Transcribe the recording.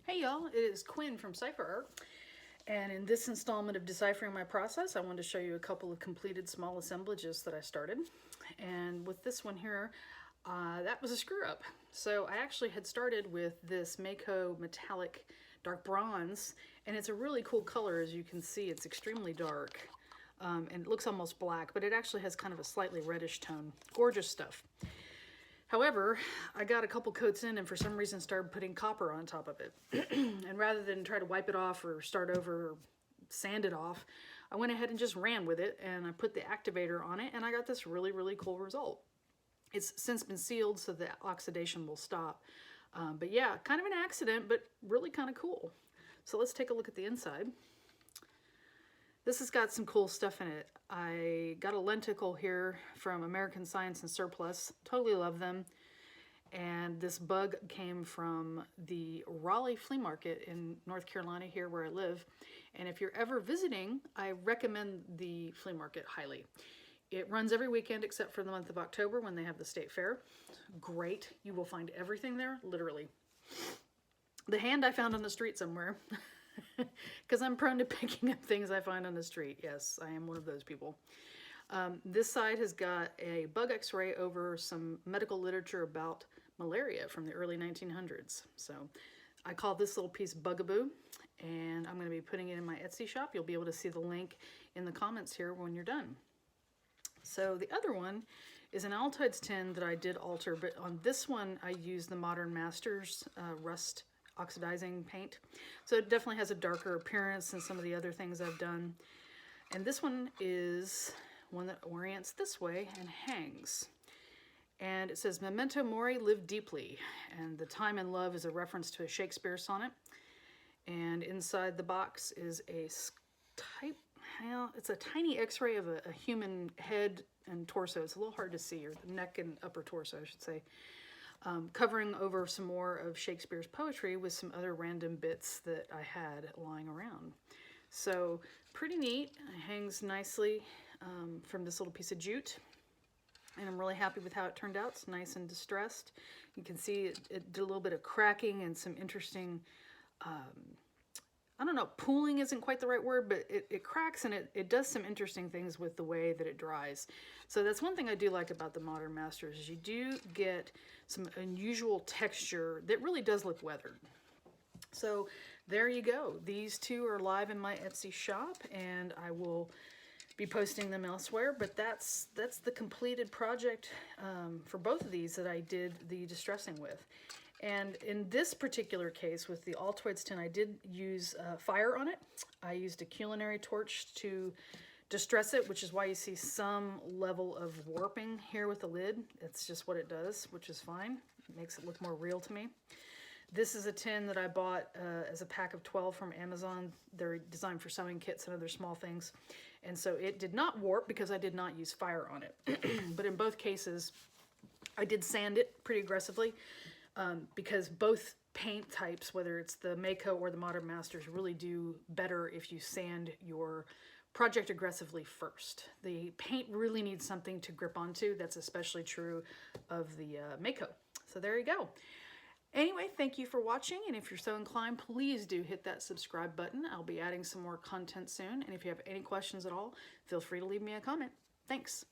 Hey y'all, it is Quinn from Cipher Art, and in this installment of Deciphering My Process, I wanted to show you a couple of completed small assemblages that I started. And with this one here, that was a screw up. So I actually had started with this Mako metallic dark bronze, and it's a really cool color. As you can see, it's extremely dark, and it looks almost black, but it actually has kind of a slightly reddish tone. Gorgeous stuff. However, I got a couple coats in and for some reason started putting copper on top of it. And rather than try to wipe it off or start over or sand it off, I went ahead and just ran with it and I put the activator on it and I got this really, really cool result. It's since been sealed so the oxidation will stop. But yeah, kind of an accident, but really kind of cool. So let's take a look at the inside. This has got some cool stuff in it. I got a lenticle here from American Science and Surplus. Totally love them. And this bug came from the Raleigh flea market in North Carolina, here where I live. And if you're ever visiting, I recommend the flea market highly. It runs every weekend except for the month of October when they have the state fair. Great. You will find everything there, literally. The hand I found on the street somewhere. Because I'm prone to picking up things I find on the street. Yes, I am one of those people. This side has got a bug x-ray over some medical literature about malaria from the early 1900s. So I call this little piece Bugaboo, and I'm going to be putting it in my Etsy shop. You'll be able to see the link in the comments here when you're done. So the other one is an Altoids tin that I did alter, but on this one I used the Modern Masters rust oxidizing paint. So it definitely has a darker appearance than some of the other things I've done. And this one is one that orients this way and hangs. And it says, Memento Mori, live deeply. And the time and love is a reference to a Shakespeare sonnet. And inside the box is a it's a tiny x-ray of a human head and torso. It's a little hard to see, or the neck and upper torso, I should say. Covering over some more of Shakespeare's poetry with some other random bits that I had lying around. So pretty neat. It hangs nicely from this little piece of jute. And I'm really happy with how it turned out. It's nice and distressed. You can see it did a little bit of cracking and some interesting, I don't know, pooling isn't quite the right word, but it cracks and it does some interesting things with the way that it dries. So that's one thing I do like about the Modern Masters, is you do get some unusual texture that really does look weathered. So there you go. These two are live in my Etsy shop, and I will be posting them elsewhere, but that's the completed project for both of these that I did the distressing with. And in this particular case with the Altoids tin, I did use fire on it. I used a culinary torch to distress it, which is why you see some level of warping here with the lid. It's just what it does, which is fine. It makes it look more real to me. This is a tin that I bought as a pack of 12 from Amazon. They're designed for sewing kits and other small things. And so it did not warp because I did not use fire on it. But in both cases, I did sand it pretty aggressively because both paint types, whether it's the Mako or the Modern Masters, really do better if you sand your project aggressively first. The paint really needs something to grip onto. That's especially true of the Mako. So there you go. Anyway, thank you for watching, and if you're so inclined, please do hit that subscribe button. I'll be adding some more content soon, and if you have any questions at all, feel free to leave me a comment. Thanks.